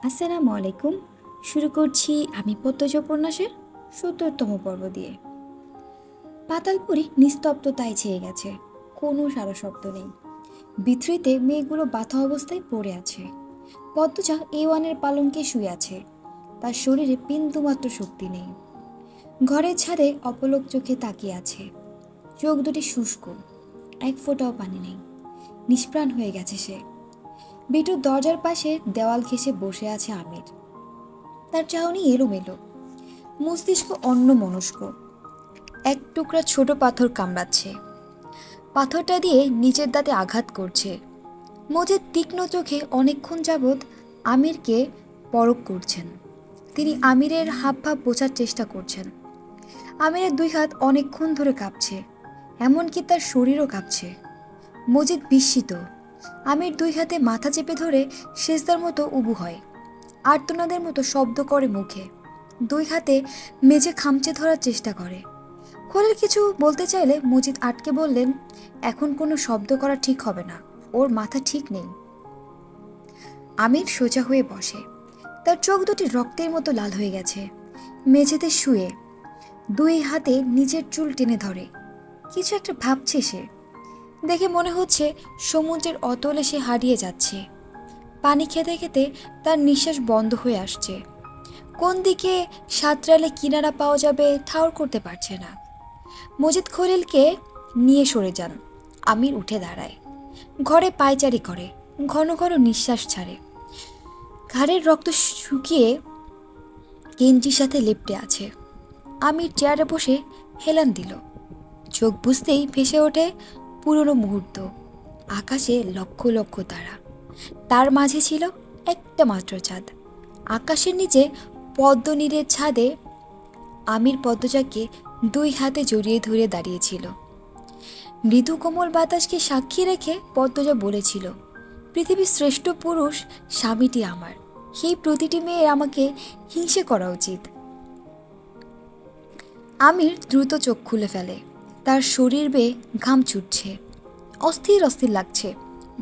আসসালামু আলাইকুম। শুরু করছি আমি পদ্মজ উপন্যাসের ৭০তম পর্ব দিয়ে। পাতালপুরি নিস্তব্ধতায় ছেয়ে গেছে, কোনো সারা শব্দ নেই। বিথ্রিতে মেয়েগুলো বাঁধা অবস্থায় পড়ে আছে। পদ্মজা A1-এর পালঙ্কে শুয়ে আছে, তার শরীরে বিন্দুমাত্র শক্তি নেই। ঘরের ছাদে অপলক চোখে তাকিয়ে আছে, চোখ দুটি শুষ্ক, এক ফোঁটাও পানি নেই। নিষ্প্রাণ হয়ে গেছে সে। বিটুর দরজার পাশে দেওয়াল ঘেঁষে বসে আছে আমির। তার চাহনি এলোমেলো, মস্তিষ্ক অন্যমনস্ক। এক টুকরা ছোট পাথর কামড়াচ্ছে, পাথরটা দিয়ে নিজের দাঁতে আঘাত করছে। মজিদ তীক্ষ্ণ চোখে অনেকক্ষণ যাবৎ আমিরকে পরখ করছেন। তিনি আমিরের হাবভাব বোঝার চেষ্টা করছেন। আমিরের দুই হাত অনেকক্ষণ ধরে কাঁপছে, এমনকি তার শরীরও কাঁপছে। মজিদ বিস্মিত। আমির দুই হাতে মাথা চেপে ধরে সেজদার মতো উবু হয়, আর্তনাদের মতো শব্দ করে মুখে, দুই হাতে মেঝে খামচে ধরার চেষ্টা করে। খলিল কিছু বলতে চাইলে মজিদ আটকে বললেন, এখন কোনো শব্দ করা ঠিক হবে না, ওর মাথা ঠিক নেই। আমির সোজা হয়ে বসে, তার চোখ দুটি রক্তের মতো লাল হয়ে গেছে। মেঝেতে শুয়ে দুই হাতে নিজের চুল টেনে ধরে, কিছু একটা ভাবছে সে। দেখে মনে হচ্ছে সমুদ্রের অতলে সে হারিয়ে যাচ্ছে। পানি খেতে খেতে তার নিঃশ্বাস বন্ধ হয়ে আসছে। কোন দিকে সাঁতরালে কিনারা পাওয়া যাবে ঠাউর করতে পারছে না। মজিদ খলিলকে নিয়ে সরে যান। আমির উঠে দাঁড়ায়, ঘরে পায়চারি করে, ঘন ঘন নিঃশ্বাস ছাড়ে। ঘাড়ের রক্ত শুকিয়ে গেঞ্জির সাথে লেপ্টে আছে। আমির চেয়ারে বসে হেলান দিল। চোখ বুঝতেই ভেসে ওঠে পুরনো মুহূর্ত। আকাশে লক্ষ লক্ষ তারা, তার মাঝে ছিল একটা মাত্র চাঁদ। আকাশের নিচে পদ্মনীরের ছাদে আমির পদ্মজাকে দুই হাতে জড়িয়ে ধরে দাঁড়িয়েছিল। মৃদু কোমল বাতাসকে সাক্ষী রেখে পদ্মজা বলেছিল, পৃথিবীর শ্রেষ্ঠ পুরুষ স্বামীটি আমার, সেই প্রতিটি মেয়ের আমাকে হিংসে করা উচিত। আমির দ্রুত চোখ খুলে ফেলে, তার শরীর বেয়ে ঘাম ছুটছে, অস্থির অস্থির লাগছে।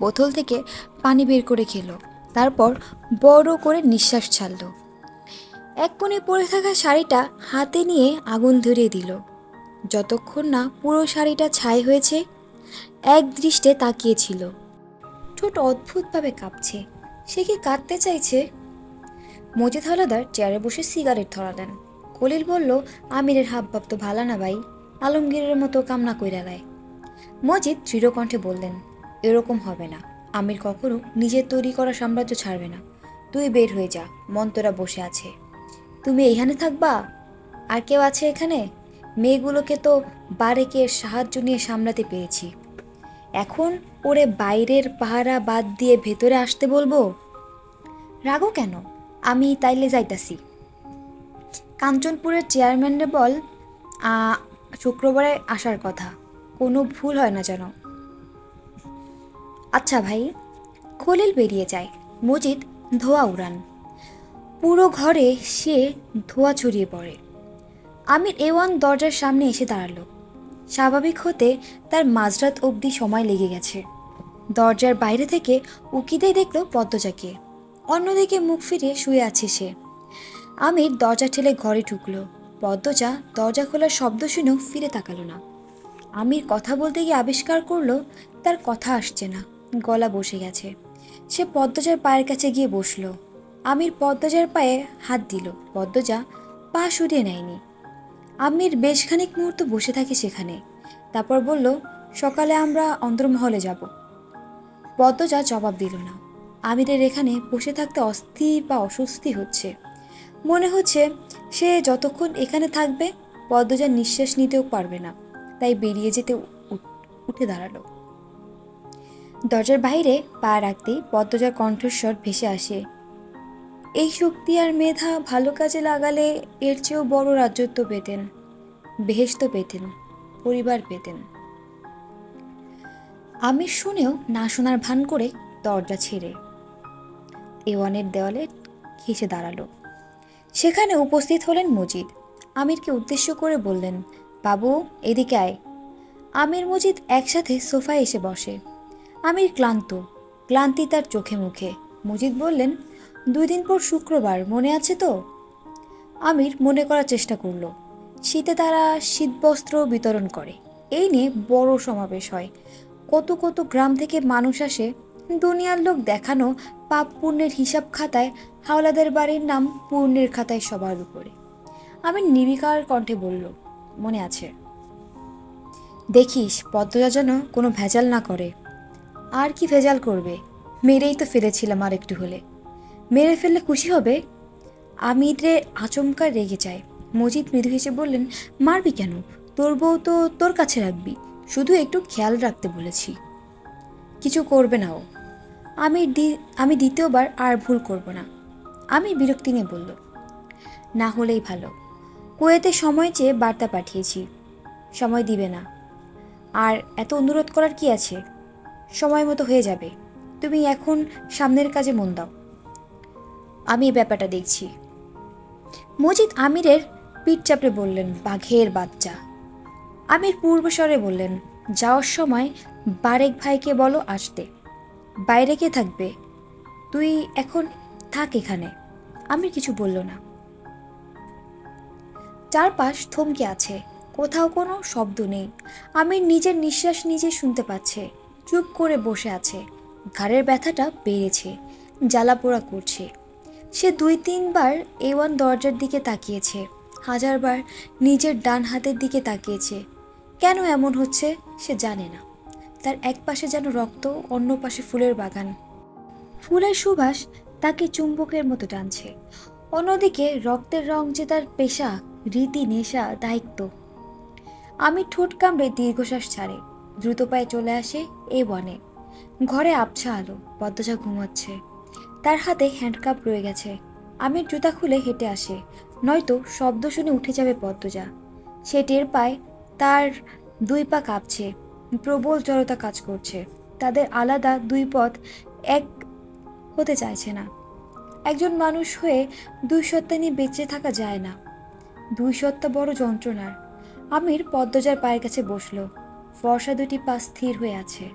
বোতল থেকে পানি বের করে খেলো, তারপর বড় করে নিঃশ্বাস ছাড়ল। এক কোণে পড়ে থাকা শাড়িটা হাতে নিয়ে আগুন ধরিয়ে দিল। যতক্ষণ না পুরো শাড়িটা ছাই হয়েছে, এক দৃষ্টে তাকিয়েছিল। ঠোঁট অদ্ভুতভাবে কাঁপছে, সে কি কাঁদতে চাইছে? মজিদ হাওলাদার চেয়ারে বসে সিগারেট ধরালেন। খলিল বলল, আমিরের হাবভাব তো ভালো না ভাই, আলমগীরের মতো কামনা কইরা দেয়। মজিদ দৃঢ় কণ্ঠে বললেন, এরকম হবে না। আমির কখনো নিজের তৈরি করা সাম্রাজ্য ছাড়বে না। তুই বের হয়ে যা, মন্তরা বসে আছে। তুমি এইখানে থাকবা? আর কেউ আছে এখানে? মেয়েগুলোকে তো বারেকে সাহায্য নিয়ে সামলাতে পেরেছি, এখন ওরে বাইরের পাহারা বাদ দিয়ে ভেতরে আসতে বলবো? রাগো কেন? আমি তাইলে যাইতাছি। কাঞ্চনপুরের চেয়ারম্যানরে বল শুক্রবারে আসার কথা, কোনো ভুল হয় না যেন। আচ্ছা ভাই। খলিল বেরিয়ে যায়। মজিদ ধোঁয়া উড়ান। পুরো ঘরে সে ধোঁয়া ছড়িয়ে পড়ে। আমির A1 দরজার সামনে এসে দাঁড়ালো। স্বাভাবিক হতে তার মাঝরাত অবধি সময় লেগে গেছে। দরজার বাইরে থেকে উকিতেই দেখল পদ্মজাকে। অন্যদিকে মুখ ফিরিয়ে শুয়ে আছে সে। আমির দরজা ঠেলে ঘরে ঢুকলো। পদ্মজা দরজা খোলার শব্দ শুনেও ফিরে তাকালো না। আমির কথা বলতে গিয়ে আবিষ্কার করলো তার কথা আসছে না, গলা বসে গেছে। সে পদ্মজার পায়ের কাছে গিয়ে বসলো। আমির পদ্মজার পায়ে হাত দিল। পদ্মজা পা সরিয়ে নেয়নি। আমির বেশ খানিক মুহূর্ত বসে থাকে সেখানে, তারপর বলল, সকালে আমরা অন্দরমহলে যাব। পদ্মজা জবাব দিল না। আমিরের এখানে বসে থাকতে অস্থির বা অস্বস্তি হচ্ছে। মনে হচ্ছে সে যতক্ষণ এখানে থাকবে পদ্মজা নিঃশ্বাস নিতেও পারবে না। তাই বেরিয়ে যেতে উঠে দাঁড়ালো। দরজার বাইরে পা রাখতেই পদ্মজার কণ্ঠস্বর ভেসে আসে, এই শক্তি আর মেধা ভালো কাজে লাগালে এর চেয়েও বড় রাজত্ব পেতেন, বেহেশত পেতেন, পরিবার পেতেন। আমির শুনেও না শোনার ভান করে দরজা ছেড়ে A1-এর দেওয়ালে ঘেঁষে দাঁড়ালো। সেখানে উপস্থিত হলেন মজিদ। আমিরকে উদ্দেশ্য করে বললেন, বাবু এদিকে আয়। আমির মজিদ একসাথে সোফায় এসে বসে। আমির ক্লান্ত, ক্লান্তি তার চোখে মুখে। মজিদ বললেন, 2 দিন পর শুক্রবার, মনে আছে তো? আমির মনে করার চেষ্টা করলো। শীতে তারা শীতবস্ত্র বিতরণ করে। এই নিয়ে বড় সমাবেশ হয়। কত কত গ্রাম থেকে মানুষ আসে। দুনিয়ার লোক দেখানো পাপ পুণ্যের হিসাব খাতায় হাওলাদের বাড়ির নাম পুণ্যের খাতায় সবার উপরে। আমি নির্বিকার কণ্ঠে বলল, মনে আছে। দেখিস পদ্মজা যেন কোনো ভেজাল না করে। আর কি ভেজাল করবে? মেরেই তো ফেলেছিলাম, আর একটু হলে। মেরে ফেললে খুশি হবে? আমিরে আচমকা রেগে যায়। মজিদ মৃদু হেসে বললেন, মারবি কেন? তোর বউ তো তোর কাছে রাখবি, শুধু একটু খেয়াল রাখতে বলেছি। কিছু করবে না ও। আমি দ্বিতীয়বার আর ভুল করব না। আমি বিরক্তি নিয়ে বলল, না হলেই ভালো। কুয়েতে সময় চেয়ে বার্তা পাঠিয়েছি, সময় দিবে না। আর এত অনুরোধ করার কি আছে? সময় মতো হয়ে যাবে। তুমি এখন সামনের কাজে মন দাও, আমি এই ব্যাপারটা দেখছি। মজিদ আমিরের পিঠ চাপড়ে বললেন, বাঘের বাচ্চা। আমির পূর্বস্বরে বললেন, যাওয়ার সময় বারেক ভাইকে বলো আসতে। বাইরে কে থাকবে? তুই এখন থাক এখানে। আমির কিছু বলল না। চারপাশ থমকে আছে, কোথাও কোনো শব্দ নেই। আমির নিজের নিঃশ্বাস নিজে শুনতে পাচ্ছে। চুপ করে বসে আছে। ঘাড়ের ব্যথাটা বেড়েছে, জ্বালাপোড়া করছে। সে 2-3 বার A1 দরজার দিকে তাকিয়েছে, হাজারবার নিজের ডান হাতের দিকে তাকিয়েছে। কেন এমন হচ্ছে সে জানে না। তার এক পাশে যেন রক্ত, অন্য পাশে ফুলের বাগান। ফুলের সুবাস তাকে চুম্বকের মতো টানছে। অন্যদিকে রক্তের রং যে তার পেশা, রীতি, নেশা, দায়িত্ব। আমি ঠোঁট কামড়ে দীর্ঘশ্বাস ছাড়ে। দ্রুত পায়ে চলে আসে A1-এ। ঘরে আবছা আলো, পদ্মজা ঘুমাচ্ছে। তার হাতে হ্যান্ডকাপ রয়ে গেছে। আমি জুতা খুলে হেঁটে আসে, নয়তো শব্দ শুনে উঠে যাবে পদ্মজা। সে টের পায় তার 2 পা কাঁপছে, প্রবল জড়তা কাজ করছে। তাদের আলাদা 2 পথ এক হতে চাইছে না। একজন মানুষ হয়ে 2 সত্তা নিয়ে বেঁচে থাকা যায় না। 2 সত্তা বড় যন্ত্রণার। আমির পদ্মজার পায়ের কাছে বসলো। ফর্সা 2টি পা স্থির হয়ে আছে।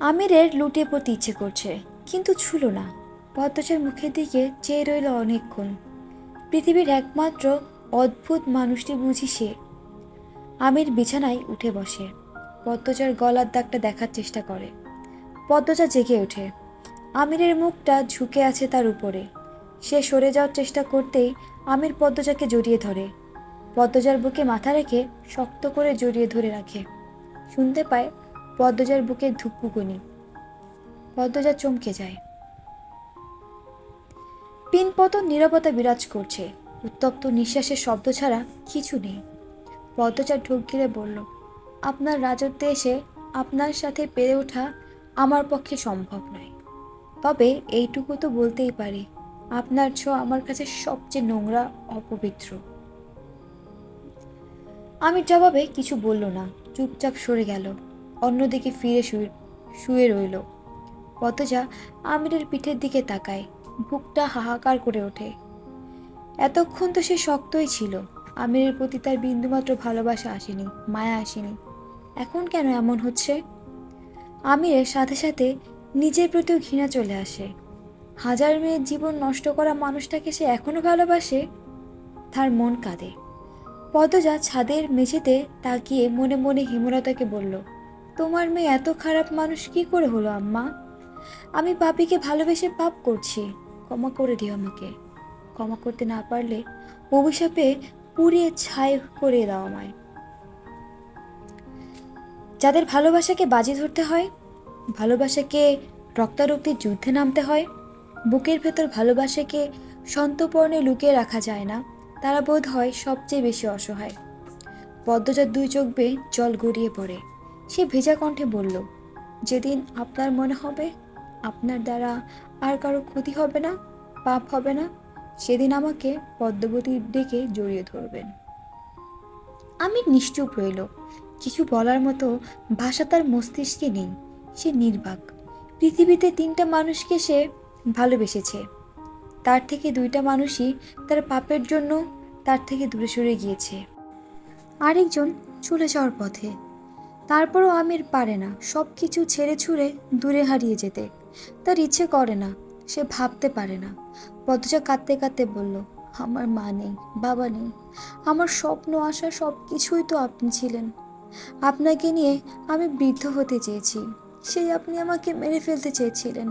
আমিরের লুটিয়ে পড়তে ইচ্ছে করছে, কিন্তু ছুলো না। পদ্মজার মুখের দিকে চেয়ে রইল অনেকক্ষণ। পৃথিবীর একমাত্র অদ্ভুত মানুষটি বুঝি সে। আমির বিছানায় উঠে বসে, পদ্মজার গলার দাগটা দেখার চেষ্টা করে। পদ্মজা জেগে ওঠে। আমিরের মুখটা ঝুঁকে আছে তার উপরে। সে সরে যাওয়ার চেষ্টা করতেই আমির পদ্মজাকে জড়িয়ে ধরে। পদ্মজার বুকে মাথা রেখে শক্ত করে জড়িয়ে ধরে রাখে। শুনতে পায় পদ্মজার বুকে ধুকপুকুনি। পদ্মজা চমকে যায়। পিনপতন নীরবতা বিরাজ করছে। উত্তপ্ত নিঃশ্বাসের শব্দ ছাড়া কিছু নেই। পদ্মজা ঢোক গিলে বলল, আপনার রাজত্বে এসে আপনার সাথে পেরে ওঠা আমার পক্ষে সম্ভব নয়। তবে এইটুকু তো বলতেই পারি, আপনার ছোঁয়া আমার কাছে সবচেয়ে নোংরা, অপবিত্র। আমির জবাবে কিছু বলল না, চুপচাপ সরে গেল। অন্যদিকে ফিরে শুয়ে রইল। পদ্মজা আমিরের পিঠের দিকে তাকায়। বুকটা হাহাকার করে ওঠে। এতক্ষণ তো সে শক্তই ছিল। আমিরের প্রতি তার বিন্দুমাত্র ভালোবাসা আসেনি, মায়া আসেনি। এখন কেন এমন হচ্ছে? আমিরের সাথে সাথে নিজের প্রতিও ঘৃণা চলে আসে। হাজার মেয়ের জীবন নষ্ট করা মানুষটাকে সে এখনো ভালোবাসে। তার মন কাঁদে। পদ্মজা ছাদের মেঝেতে তাকিয়ে মনে মনে হেমলতাকে বলল, তোমার মেয়ে এত খারাপ মানুষ কি করে হলো আম্মা? আমি পাপিকে ভালোবেসে পাপ করছি, ক্ষমা করে দিও আমাকে। ক্ষমা করতে না পারলে অভিশাপে পুড়িয়ে ছাই করে দাও আমায়। যাদের ভালোবাসাকে বাজি ধরতে হয়, ভালোবাসাকে রক্তারক্তির যুদ্ধে নামতে হয়, বুকের ভেতর ভালোবাসাকে সন্তর্পণে লুকিয়ে রাখা যায় না, তারা বোধ হয় সবচেয়ে বেশি অসহায়। পদ্মজার 2 চোখ বেয়ে জল গড়িয়ে পড়ে। সে ভেজা কণ্ঠে বলল, যেদিন আপনার মনে হবে আপনার দ্বারা আর কারো ক্ষতি হবে না, পাপ হবে না, সেদিন আমাকে পদ্মাবতীর ডেকে জড়িয়ে ধরবেন। আমি নিশ্চুপ রইল। কিছু বলার মতো ভাষা তার মস্তিষ্কে নেই। সে নির্বাক। পৃথিবীতে 3টা মানুষকে সে ভালোবেসেছে। তার থেকে 2টা মানুষই তার পাপের জন্য তার থেকে দূরে সরে গিয়েছে। আরেকজন চলে যাওয়ার পথে। তারপরও আমির পারে না সব কিছু ছেড়ে ছুড়ে দূরে হারিয়ে যেতে। তার ইচ্ছে করে না। সে ভাবতে পারে না। পদ্মজা কাঁদতে কাঁদতে বলল, আমার মা নেই, বাবা নেই, আমার স্বপ্ন আশা সব কিছুই তো আপনি ছিলেন। আপনাকে নিয়ে আমি বৃদ্ধ হতে চেয়েছি, সেই আপনি আমাকে মেরে ফেলতে চেয়েছিলেন।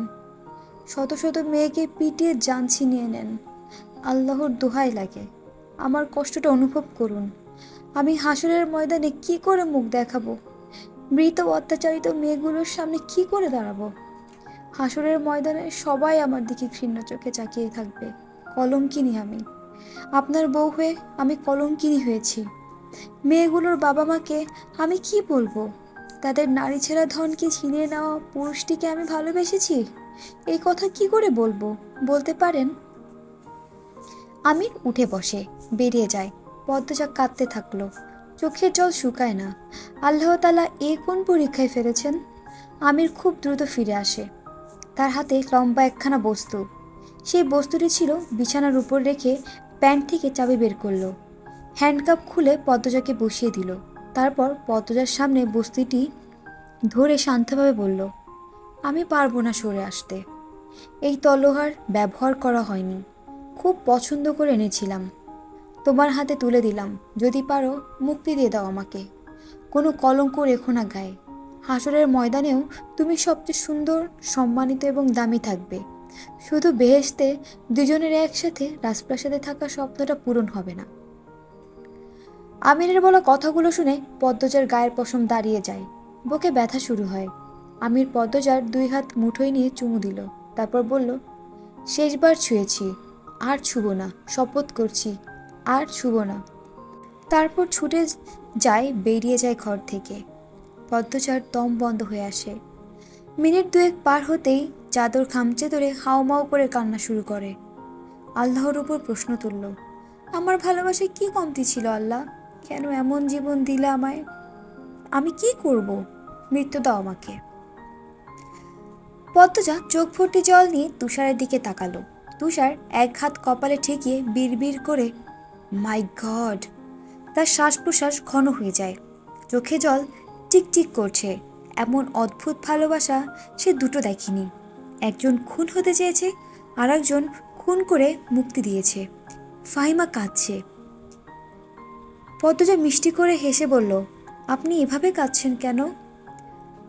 শত শত মেয়েকে পিটিয়ে জান ছিনিয়ে নেন। আল্লাহর দোহাই লাগে, আমার কষ্টটা অনুভব করুন। আমি হাসরের ময়দানে কি করে মুখ দেখাবো? মৃত অত্যাচারিত মেয়েগুলোর সামনে কি করে দাঁড়াবো? হাসরের ময়দানে সবাই আমার দিকে ঘৃণ্য চোখে তাকিয়ে থাকবে। কলঙ্কিনী আমি, আপনার বউ হয়ে আমি কলঙ্কিনী হয়েছি। মেয়েগুলোর বাবা মাকে আমি কি বলবো? তাদের নারী ছেঁড়া ধনকে ছিনিয়ে নেওয়া পুরুষটিকে আমি ভালোবেসেছি, এই কথা কি করে বলবো? বলতে পারেন? আমির উঠে বসে, বেরিয়ে যায়। পদ্মজা কাঁদতে থাকলো, চোখের জল শুকায় না। আল্লাহ তাআলা এ কোন পরীক্ষায় ফেলেছেন? আমির খুব দ্রুত ফিরে আসে। তার হাতে লম্বা একখানা বস্তু। সেই বস্তুটি ছিল বিছানার উপর রেখে প্যান্ট থেকে চাবি বের করলো। হ্যান্ডকাপ খুলে পদ্মজাকে বসিয়ে দিল। তারপর পদ্মজার সামনে বস্তুটি ধরে শান্তভাবে বলল, আমি পারবো না সরে আসতে। এই তলোয়ার ব্যবহার করা হয়নি, খুব পছন্দ করে এনেছিলাম। তোমার হাতে তুলে দিলাম, যদি পারো মুক্তি দিয়ে দাও আমাকে। কোনো কলঙ্ক রেখো না গায়ে। হাসরের ময়দানেও তুমি সবচেয়ে সুন্দর, সম্মানিত এবং দামি থাকবে। শুধু বেহেশতে দুজনের একসাথে রাজপ্রাসাদে থাকার স্বপ্নটা পূরণ হবে না। আমিরের বলা কথাগুলো শুনে পদ্মজার গায়ের পশম দাঁড়িয়ে যায়, বুকে ব্যথা শুরু হয়। আমির পদ্মজার 2 হাত মুঠোয় নিয়ে চুমু দিল, তারপর বলল, শেষবার ছুঁয়েছি, আর ছুব না, শপথ করছি, আর ছুব না। তারপর ছুটে যায়, বেরিয়ে যায় ঘর থেকে। পদ্মজার দম বন্ধ হয়ে আসে। মিনিট 2 পার হতেই চাদর খামচে ধরে হাউমাউ করে কান্না শুরু করে। আল্লাহর উপর প্রশ্ন তুলল, আমার ভালোবাসায় কি কমতি ছিল আল্লাহ? কেন এমন জীবন দিলে আমায়? আমি কি করব? মৃত্যু দাও আমাকে। পদ্মজা চোখ ভর্তি জল নিয়ে তুষারের দিকে তাকালো। তুষার এক হাত কপালে ঠেকিয়ে বিড়বিড় করে, মাই গড! তার শ্বাস প্রশ্বাস ঘন হয়ে যায়, চোখে জল টিকটিক করছে। এমন অদ্ভুত ভালোবাসা সে দুটো দেখেনি। একজন খুন হতে চেয়েছে, আর একজন খুন করে মুক্তি দিয়েছে। ফাহিমা কাঁদছে। পদ্মজা মিষ্টি করে হেসে বলল, আপনি এভাবে কাঁদছেন কেন?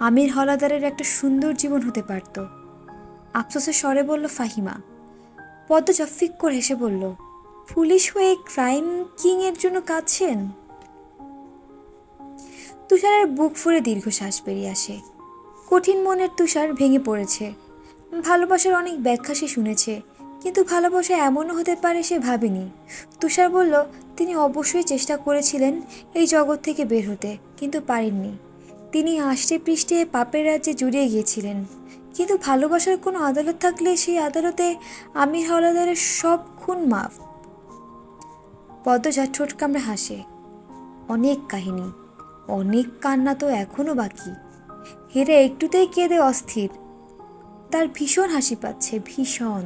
আমির হলাদারের একটা সুন্দর জীবন হতে পারত। আফসোসের স্বরে বলল ফাহিমা। পদ্মজা ফিক করে হেসে বলল, পুলিশ হয়ে ক্রাইম কিং এর জন্য কাঁদছেন? তুষারের বুক ফুঁড়ে দীর্ঘশ্বাস বেরিয়ে আসে। কঠিন মনের তুষার ভেঙে পড়েছে। ভালোবাসার অনেক ব্যাখ্যা সে শুনেছে, কিন্তু ভালোবাসা এমনও হতে পারে সে ভাবেনি। তুষার বলল, তিনি অবশ্যই চেষ্টা করেছিলেন এই জগৎ থেকে বের হতে, কিন্তু পারেননি। তিনি আষ্টে পৃষ্ঠে পাপের রাজ্যে জড়িয়ে গিয়েছিলেন। কিন্তু ভালোবাসার কোনো আদালত থাকলে সেই আদালতে আমির হাওলাদারের সব খুন মাফ। পদ্মজা ঠোঁট কামড়ে হাসে। অনেক কাহিনী, অনেক কান্না তো এখনো বাকি। হেরে একটুতেই কেঁদে অস্থির। তার ভীষণ হাসি পাচ্ছে, ভীষণ।